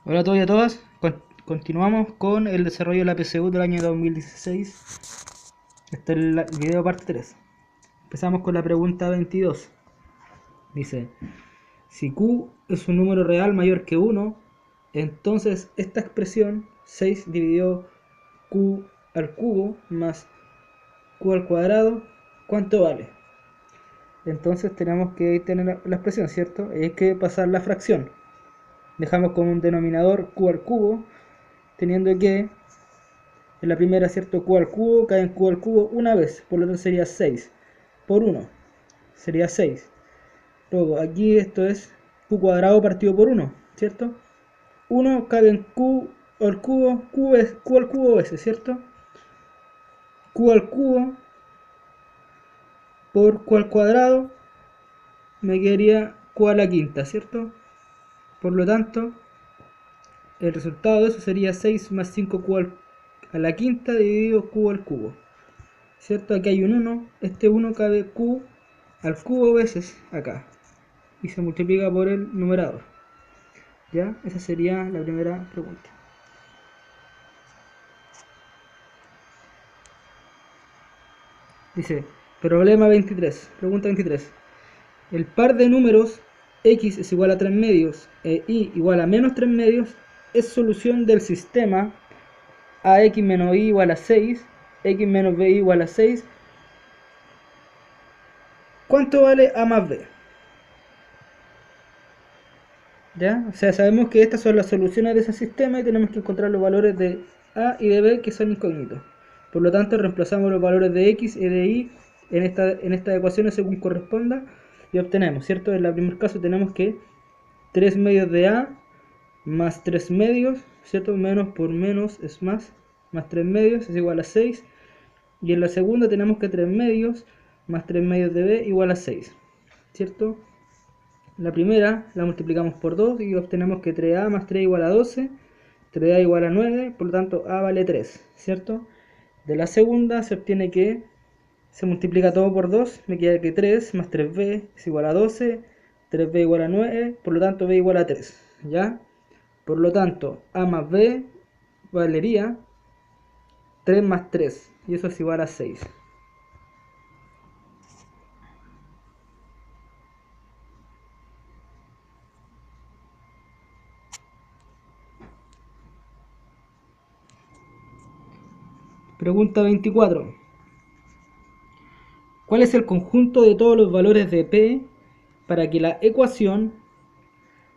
Hola a todos y a todas, continuamos con el desarrollo de la PSU del año 2016. Este es el video parte 3. Empezamos con la pregunta 22. Dice, si Q es un número real mayor que 1, entonces esta expresión 6 dividido Q al cubo más Q al cuadrado, ¿cuánto vale? Entonces tenemos que tener la expresión, ¿cierto? Hay que pasar la fracción. Dejamos como un denominador Q al cubo, teniendo que en la primera, ¿cierto? Q al cubo cae en Q al cubo una vez, por lo tanto sería 6 por 1, sería 6. Luego aquí esto es Q cuadrado partido por 1, ¿cierto? 1 cabe en Q al cubo, Q al cubo veces, ¿cierto? Q al cubo por Q al cuadrado me quedaría Q a la quinta, ¿cierto? Por lo tanto, el resultado de eso sería 6 más 5 a la quinta dividido Q al cubo, ¿cierto? Aquí hay un 1, este 1 cabe Q al cubo veces acá y se multiplica por el numerador. ¿Ya? Esa sería la primera pregunta. Dice, problema 23, pregunta 23. El par de números x es igual a 3 medios e y igual a menos 3 medios es solución del sistema ax menos y igual a 6, x menos b igual a 6. ¿Cuánto vale a más b? ¿Ya? O sea, sabemos que estas son las soluciones de ese sistema y tenemos que encontrar los valores de a y de b que son incógnitos. Por lo tanto, reemplazamos los valores de x y de y en estas ecuaciones según corresponda y obtenemos, ¿cierto? En el primer caso tenemos que 3 medios de a más 3 medios, ¿cierto? Menos por menos es más 3 medios es igual a 6. Y en la segunda tenemos que 3 medios más 3 medios de b igual a 6, ¿cierto? La primera la multiplicamos por 2 y obtenemos que 3a más 3 igual a 12, 3a igual a 9, por lo tanto a vale 3, ¿cierto? De la segunda se obtiene que se multiplica todo por 2, me queda que 3 más 3b es igual a 12, 3b igual a 9, por lo tanto b igual a 3, ¿ya? Por lo tanto, a más b valería 3 más 3, y eso es igual a 6. Pregunta 24. ¿Cuál es el conjunto de todos los valores de p para que la ecuación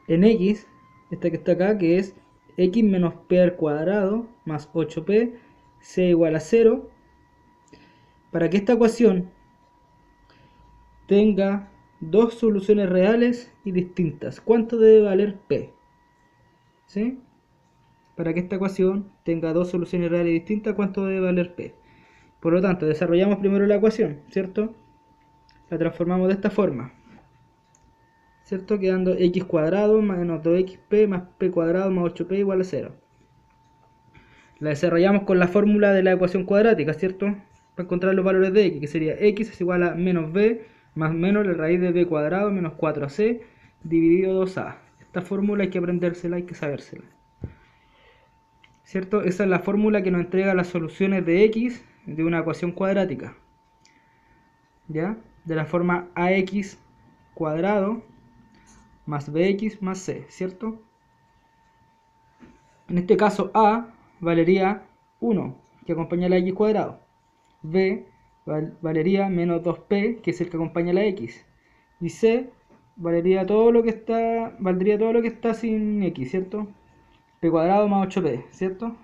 en x, esta que está acá, que es x menos p al cuadrado más 8p sea igual a 0, para que esta ecuación tenga dos soluciones reales y distintas? ¿Cuánto debe valer p? ¿Sí? Para que esta ecuación tenga dos soluciones reales y distintas, ¿cuánto debe valer p? Por lo tanto, desarrollamos primero la ecuación, ¿cierto? La transformamos de esta forma, ¿cierto? Quedando x cuadrado menos 2xp más p cuadrado más 8p igual a 0. La desarrollamos con la fórmula de la ecuación cuadrática, ¿cierto? Para encontrar los valores de x, que sería x es igual a menos b más menos la raíz de b cuadrado menos 4ac dividido 2a. Esta fórmula hay que aprendérsela, hay que sabérsela, ¿cierto? Esa es la fórmula que nos entrega las soluciones de x de una ecuación cuadrática, ¿ya? De la forma ax cuadrado más bx más c, ¿cierto? En este caso a valería 1, que acompaña la x cuadrado. B valería menos 2p, que es el que acompaña la x. Y c valdría todo lo que está sin x, ¿cierto? P cuadrado más 8p, ¿cierto?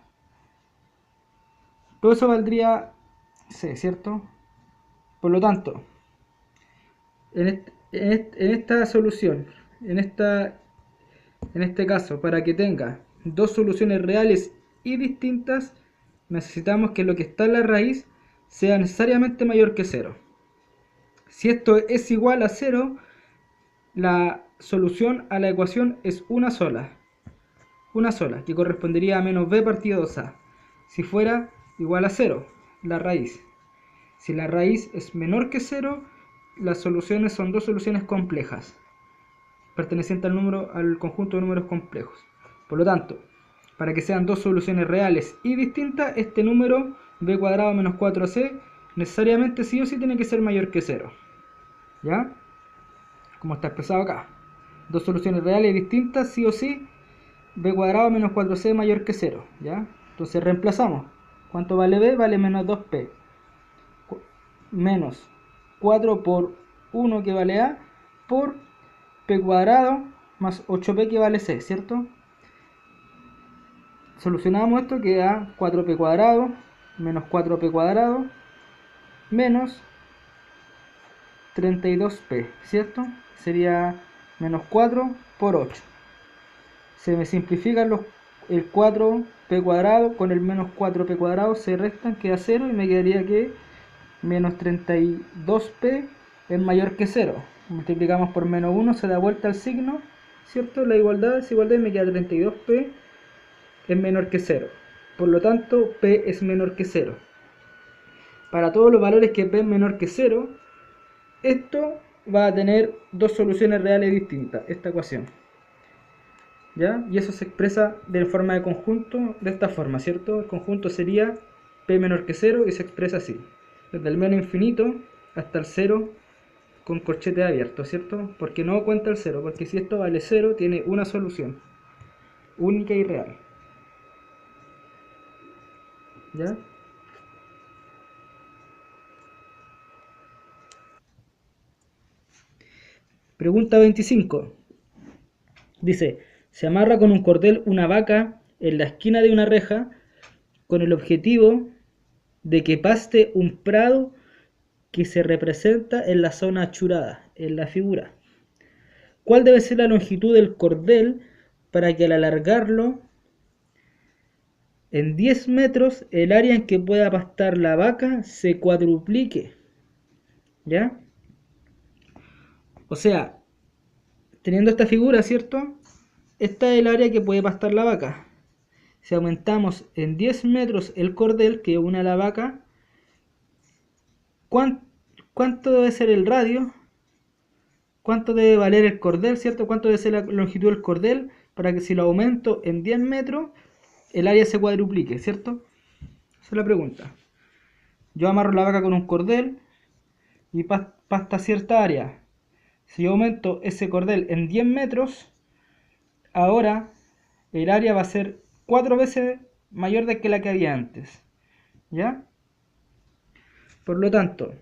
Todo eso valdría c, ¿cierto? Por lo tanto, en esta solución, en este caso, para que tenga dos soluciones reales y distintas, necesitamos que lo que está en la raíz sea necesariamente mayor que 0. Si esto es igual a 0, la solución a la ecuación es una sola, que correspondería a menos b partido 2a. Si fuera igual a 0, la raíz. Si la raíz es menor que 0, las soluciones son dos soluciones complejas, pertenecientes al conjunto de números complejos. Por lo tanto, para que sean dos soluciones reales y distintas, este número b cuadrado menos 4c necesariamente sí o sí tiene que ser mayor que 0. ¿Ya? Como está expresado acá. Dos soluciones reales y distintas, sí o sí, b cuadrado menos 4c mayor que 0. ¿Ya? Entonces reemplazamos. ¿Cuánto vale b? Vale menos 2p. Menos 4 por 1 que vale a, por p cuadrado más 8p que vale c, ¿cierto? Solucionamos esto, queda 4p cuadrado menos 4p cuadrado menos 32p, ¿cierto? Sería menos 4 por 8. Se me simplifican el 4p cuadrado con el menos 4p cuadrado, se restan, queda 0 y me quedaría que menos 32p es mayor que 0. Multiplicamos por menos 1, se da vuelta el signo, ¿cierto? La igualdad, desigualdad, y me queda 32p es menor que 0. Por lo tanto, p es menor que 0. Para todos los valores que p es menor que 0, esto va a tener dos soluciones reales distintas, esta ecuación. ¿Ya? Y eso se expresa de forma de conjunto de esta forma, ¿cierto? El conjunto sería p menor que 0 y se expresa así. Desde el menos infinito hasta el 0 con corchete abierto, ¿cierto? Porque no cuenta el 0, porque si esto vale 0, tiene una solución, única y real. ¿Ya? Pregunta 25. Dice, se amarra con un cordel una vaca en la esquina de una reja con el objetivo de que paste un prado que se representa en la zona achurada, en la figura. ¿Cuál debe ser la longitud del cordel para que al alargarlo en 10 metros el área en que pueda pastar la vaca se cuadruplique? ¿Ya? O sea, teniendo esta figura, ¿cierto? Esta es el área que puede pastar la vaca. Si aumentamos en 10 metros el cordel que une a la vaca, ¿cuánto debe ser el radio? ¿Cuánto debe valer el cordel, ¿cierto? ¿Cuánto debe ser la longitud del cordel para que si lo aumento en 10 metros, el área se cuadruplique, ¿cierto? Esa es la pregunta. Yo amarro la vaca con un cordel y pasta cierta área. Si yo aumento ese cordel en 10 metros, ahora el área va a ser 4 veces mayor de que la que había antes. ¿Ya? Por lo tanto,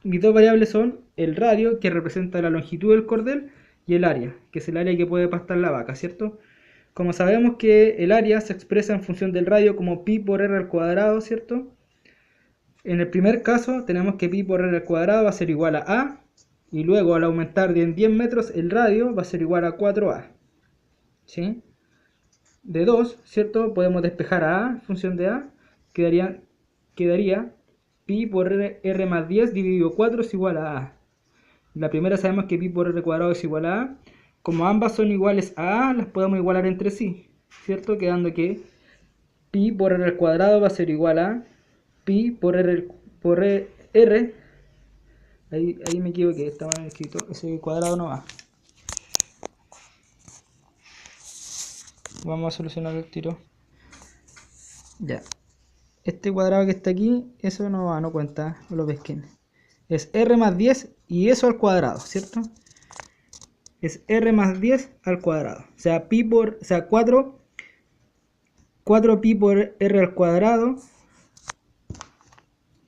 mis dos variables son el radio, que representa la longitud del cordel, y el área, que es el área que puede pastar la vaca, ¿cierto? Como sabemos que el área se expresa en función del radio como pi por r al cuadrado, ¿cierto? En el primer caso tenemos que pi por r al cuadrado va a ser igual a, y luego al aumentar en 10 metros el radio va a ser igual a 4a. ¿Sí? De 2, ¿cierto? Podemos despejar a en función de a, quedaría pi por r más 10 dividido 4 es igual a. La primera sabemos que pi por r cuadrado es igual a a. Como ambas son iguales a a, las podemos igualar entre sí, ¿cierto? Quedando que pi por r al cuadrado va a ser igual a pi por r, ahí me equivoqué, está mal escrito, ese cuadrado no va. Vamos a solucionar el tiro. Ya. Este cuadrado que está aquí, eso no va, no cuenta, no lo pesquen. Es r más 10 y eso al cuadrado, ¿cierto? Es r más 10 al cuadrado. O sea, 4 pi por r al cuadrado.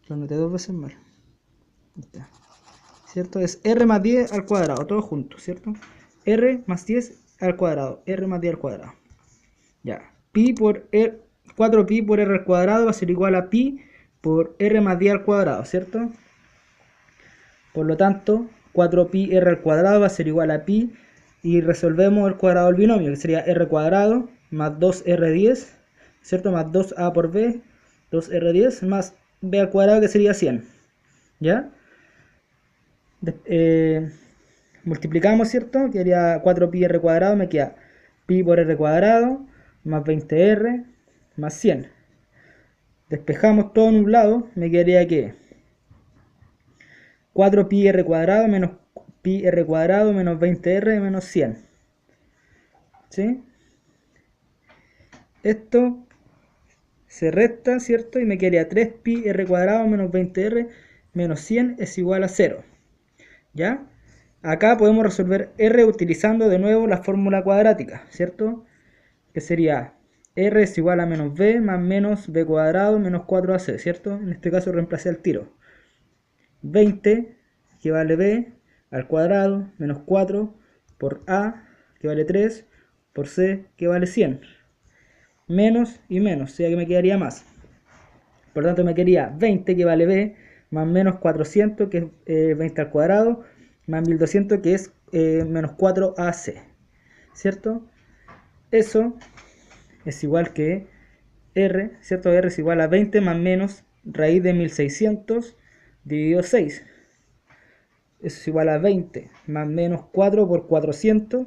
Lo anoté dos veces mal. ¿Cierto? Es r más 10 al cuadrado, todo junto, ¿cierto? R más 10 al cuadrado, r más 10 al cuadrado. Ya. 4 pi por r al cuadrado va a ser igual a pi por r más 10 al cuadrado, ¿cierto? Por lo tanto, 4 pi r al cuadrado va a ser igual a pi, y resolvemos el cuadrado del binomio, que sería r cuadrado más 2r10, ¿cierto? Más 2a por b, 2r10 más b al cuadrado, que sería 100. ¿Ya? Multiplicamos, ¿cierto? Quedaría 4 pi r cuadrado, me queda pi por r cuadrado más 20r más 100. Despejamos todo en un lado, me quedaría que 4 pi r cuadrado menos pi r cuadrado menos 20r menos 100. ¿Sí? esto se resta, ¿cierto? Y me quedaría 3pi r cuadrado menos 20r menos 100 es igual a 0. ¿Ya? Acá podemos resolver r utilizando de nuevo la fórmula cuadrática, ¿cierto? Que sería r es igual a menos b más menos b cuadrado menos 4ac, ¿cierto? En este caso reemplacé al tiro. 20 que vale b al cuadrado menos 4 por a que vale 3 por c que vale 100. Menos y menos, o sea que me quedaría más. Por lo tanto me quedaría 20 que vale b más menos 400 que es 20 al cuadrado más 1200 que es menos 4ac, ¿cierto? Eso es igual que r, ¿cierto? R es igual a 20 más menos raíz de 1600 dividido 6. Eso es igual a 20 más menos 4 por 400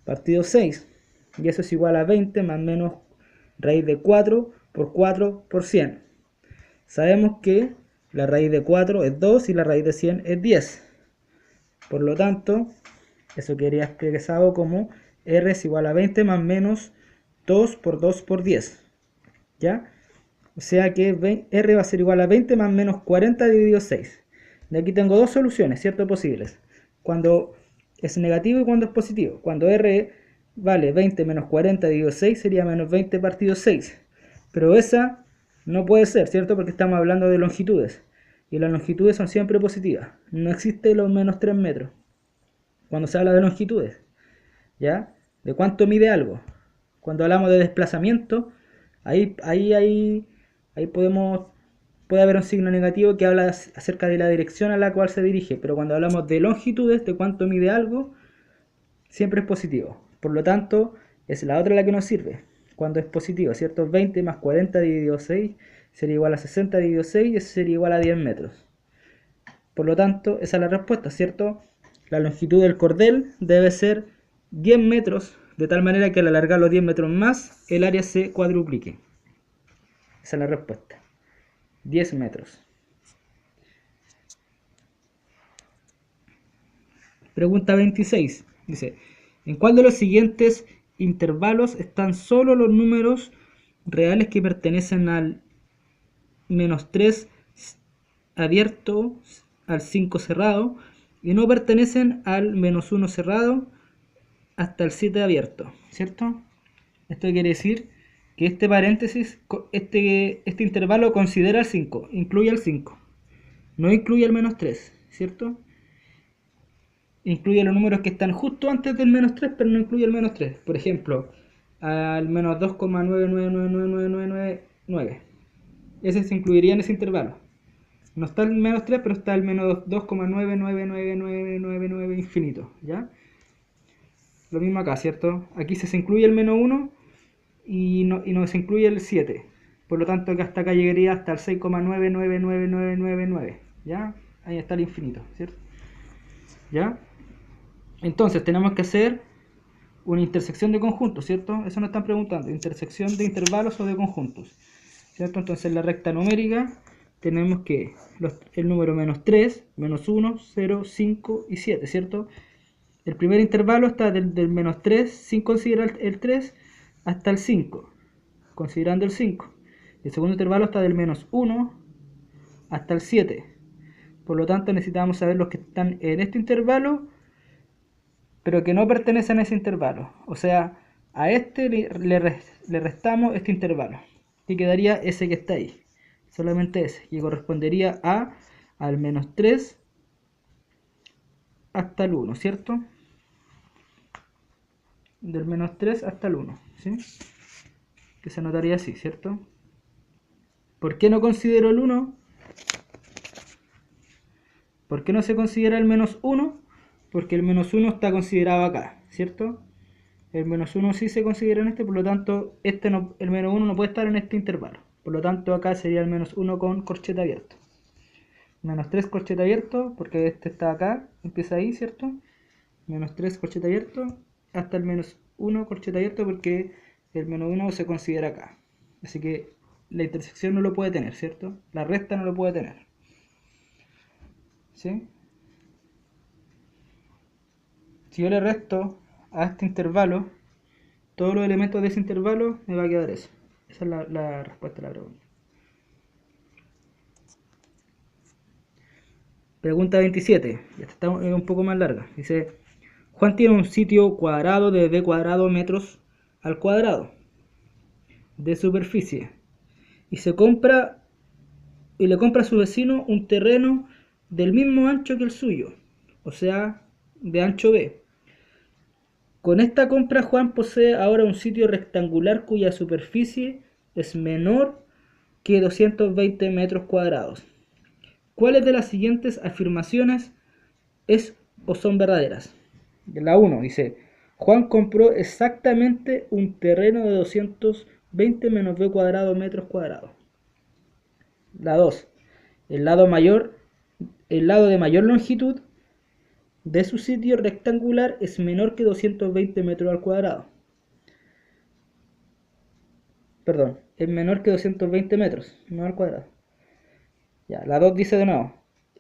partido 6. Y eso es igual a 20 más menos raíz de 4 por 4 por 100. Sabemos que la raíz de 4 es 2 y la raíz de 100 es 10. Por lo tanto, eso quedaría expresado como r es igual a 20 más menos 2 por 2 por 10. ¿Ya? O sea que r va a ser igual a 20 más menos 40 dividido 6. De aquí tengo dos soluciones, ¿cierto? Posibles. Cuando es negativo y cuando es positivo. Cuando r vale 20 menos 40 dividido 6 sería menos 20 partido 6. Pero esa no puede ser, ¿cierto? Porque estamos hablando de longitudes. Y las longitudes son siempre positivas. No existe los menos 3 metros cuando se habla de longitudes. ¿Ya? ¿De cuánto mide algo? Cuando hablamos de desplazamiento, ahí puede haber un signo negativo que habla acerca de la dirección a la cual se dirige, pero cuando hablamos de longitudes, de cuánto mide algo, siempre es positivo. Por lo tanto, es la otra la que nos sirve, cuando es positivo, ¿cierto? 20 más 40 dividido 6 sería igual a 60 dividido 6 y eso sería igual a 10 metros. Por lo tanto, esa es la respuesta, ¿cierto? La longitud del cordel debe ser 10 metros, de tal manera que al alargar los 10 metros más, el área se cuadruplique. Esa es la respuesta. 10 metros. Pregunta 26. Dice, ¿en cuál de los siguientes intervalos están solo los números reales que pertenecen al menos 3 abierto, al 5 cerrado, y no pertenecen al menos 1 cerrado hasta el 7 abierto? ¿Cierto? Esto quiere decir que este paréntesis, este intervalo considera el 5, incluye el 5. No incluye el menos 3, ¿cierto? Incluye los números que están justo antes del menos 3, pero no incluye el menos 3. Por ejemplo, al menos 2,999999. Ese se incluiría en ese intervalo. No está el menos 3, pero está el menos 2,999999 infinito, ¿ya? Lo mismo acá, ¿cierto? Aquí se incluye el menos 1 y no se incluye el 7. Por lo tanto, que hasta acá llegaría hasta el 6,999999, ¿ya? Ahí está el infinito, ¿cierto? ¿Ya? Entonces tenemos que hacer una intersección de conjuntos, ¿cierto? Eso nos están preguntando, intersección de intervalos o de conjuntos, ¿cierto? Entonces en la recta numérica tenemos que el número menos 3, menos 1, 0, 5 y 7, ¿cierto? El primer intervalo está del menos 3, sin considerar el 3, hasta el 5, considerando el 5. El segundo intervalo está del menos 1 hasta el 7. Por lo tanto necesitamos saber los que están en este intervalo, pero que no pertenecen a ese intervalo. O sea, a este le restamos este intervalo, que quedaría ese que está ahí. Solamente ese, que correspondería al menos 3 hasta el 1, ¿cierto? Del menos 3 hasta el 1, ¿sí? Que se anotaría así, ¿cierto? ¿Por qué no considero el 1? ¿Por qué no se considera el menos 1? Porque el menos 1 está considerado acá, ¿cierto? El menos 1 sí se considera en este, por lo tanto el menos 1 no puede estar en este intervalo. Por lo tanto acá sería el menos 1 con corchete abierto. Menos 3 corchete abierto, porque este está acá, empieza ahí, ¿cierto? Menos 3 corchete abierto, hasta el menos 1 corchete abierto, porque el menos 1 se considera acá. Así que la intersección no lo puede tener, ¿cierto? La resta no lo puede tener. ¿Sí? Si yo le resto a este intervalo todos los elementos de ese intervalo, me va a quedar eso. Esa es la respuesta a la pregunta. Pregunta 27. Esta está un poco más larga. Dice, Juan tiene un sitio cuadrado de b cuadrado metros al cuadrado de superficie y le compra a su vecino un terreno del mismo ancho que el suyo, o sea, de ancho b. Con esta compra Juan posee ahora un sitio rectangular cuya superficie es menor que 220 metros cuadrados. ¿Cuáles de las siguientes afirmaciones es o son verdaderas? La 1 dice, Juan compró exactamente un terreno de 220 menos b cuadrado metros cuadrados. La 2, el lado de mayor longitud de su sitio rectangular es menor que 220 metros al cuadrado. Perdón, es menor que 220 metros, no al cuadrado. Ya, la 2 dice de nuevo,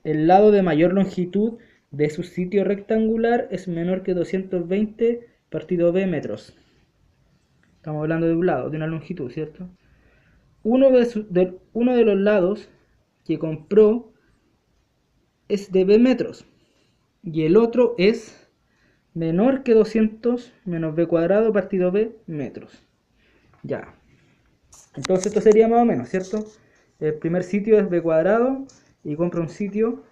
el lado de mayor longitud de su sitio rectangular es menor que 220 partido b metros. Estamos hablando de un lado, de una longitud, ¿cierto? Uno de los lados que compró es de b metros y el otro es menor que 200 menos b cuadrado partido b metros. Ya. Entonces esto sería más o menos, ¿cierto? El primer sitio es b cuadrado y compra un sitio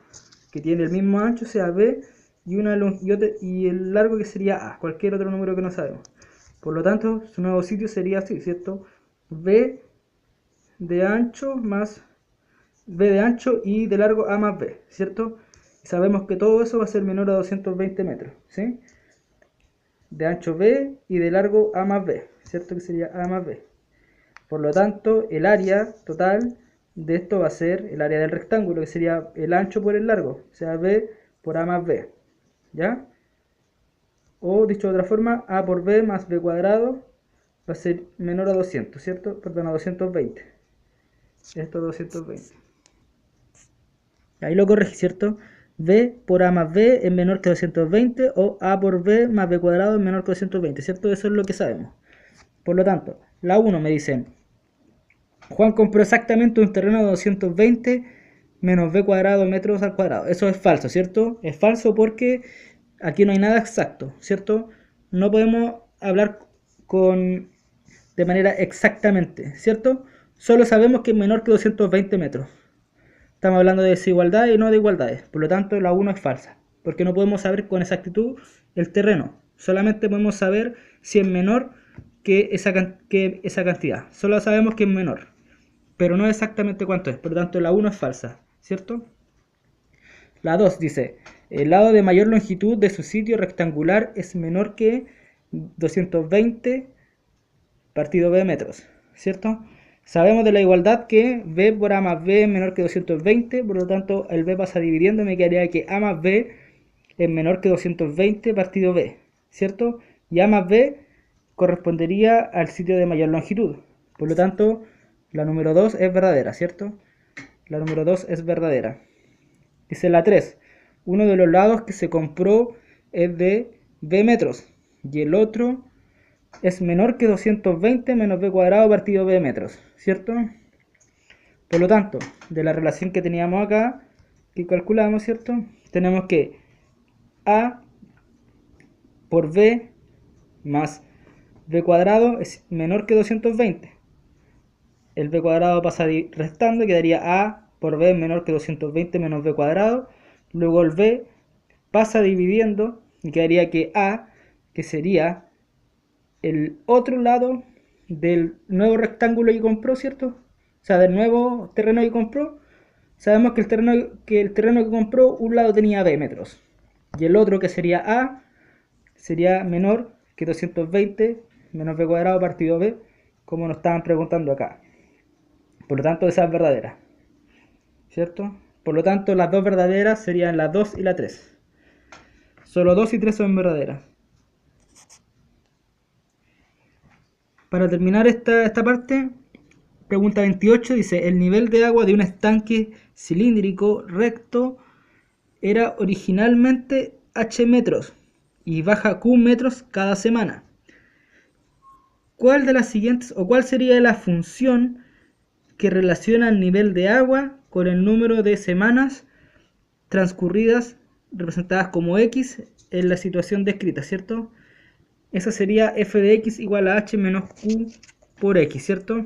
que tiene el mismo ancho, sea b, y el largo que sería a, cualquier otro número que no sabemos. Por lo tanto, su nuevo sitio sería así, ¿cierto? B de ancho más b de ancho y de largo a más b, ¿cierto? Y sabemos que todo eso va a ser menor a 220 metros, ¿sí? De ancho b y de largo a más b, ¿cierto? Que sería a más b. Por lo tanto, el área total de esto va a ser el área del rectángulo, que sería el ancho por el largo, o sea, b por a más b, ¿ya? O dicho de otra forma, a por b más b cuadrado va a ser menor a 200, ¿cierto? Perdón, a 220. Esto es 220. Ahí lo corregí, ¿cierto? b por a más b es menor que 220 o a por b más b cuadrado es menor que 220, ¿cierto? Eso es lo que sabemos. Por lo tanto, la 1 me dicen, Juan compró exactamente un terreno de 220 menos b cuadrado metros al cuadrado. Eso es falso, ¿cierto? Es falso porque aquí no hay nada exacto, ¿cierto? No podemos hablar de manera exactamente, ¿cierto? Solo sabemos que es menor que 220 metros. Estamos hablando de desigualdades y no de igualdades. Por lo tanto, la 1 es falsa, porque no podemos saber con exactitud el terreno. Solamente podemos saber si es menor que esa cantidad. Solo sabemos que es menor, pero no exactamente cuánto es. Por lo tanto, la 1 es falsa, ¿cierto? La 2 dice, el lado de mayor longitud de su sitio rectangular es menor que 220 partido b metros, ¿cierto? Sabemos de la igualdad que b por a más b es menor que 220, por lo tanto el b pasa dividiendo y me quedaría que a más b es menor que 220 partido b, ¿cierto? Y a más b correspondería al sitio de mayor longitud. Por lo tanto, la número 2 es verdadera, ¿cierto? La número 2 es verdadera. Dice la 3. Uno de los lados que se compró es de b metros y el otro es menor que 220 menos b cuadrado partido b metros, ¿cierto? Por lo tanto, de la relación que teníamos acá, que calculamos, ¿cierto? Tenemos que a por b más b cuadrado es menor que 220. El b cuadrado pasa restando y quedaría a por b menor que 220 menos b cuadrado. Luego el b pasa dividiendo y quedaría que a, que sería el otro lado del nuevo rectángulo que compró, ¿cierto? O sea, del nuevo terreno que compró. Sabemos que el terreno que compró, un lado tenía b metros y el otro, que sería a, sería menor que 220 menos b cuadrado partido b, como nos estaban preguntando acá. Por lo tanto, esa es verdadera, ¿cierto? Por lo tanto, las dos verdaderas serían la 2 y la 3. Solo 2 y 3 son verdaderas. Para terminar esta parte, pregunta 28 dice, el nivel de agua de un estanque cilíndrico recto era originalmente h metros y baja q metros cada semana. ¿cuál de las siguientes o cuál sería la función que relaciona el nivel de agua con el número de semanas transcurridas representadas como x en la situación descrita, ¿cierto? Esa sería f de x igual a h menos q por x, ¿cierto?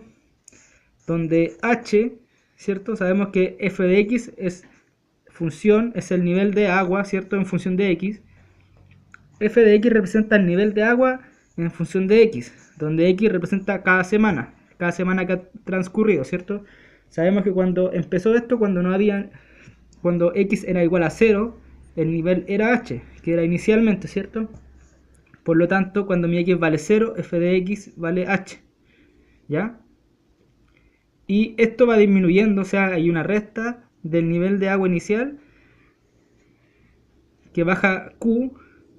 Donde h, ¿cierto? Sabemos que f de x es función, es el nivel de agua, ¿cierto? En función de x. F de x representa el nivel de agua en función de x, donde x representa cada semana que ha transcurrido, ¿cierto? Sabemos que cuando empezó esto, cuando x era igual a 0, el nivel era h, que era inicialmente, ¿cierto? Por lo tanto, cuando mi x vale 0, f de x vale h, ¿ya? Y esto va disminuyendo, o sea, hay una resta del nivel de agua inicial que baja q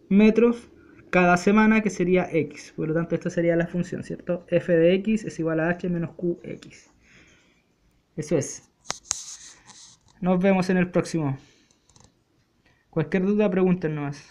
metros cada semana, que sería x. Por lo tanto, esta sería la función, ¿cierto? F de x es igual a h menos qx. Eso es. Nos vemos en el próximo. Cualquier duda, pregunten nomás.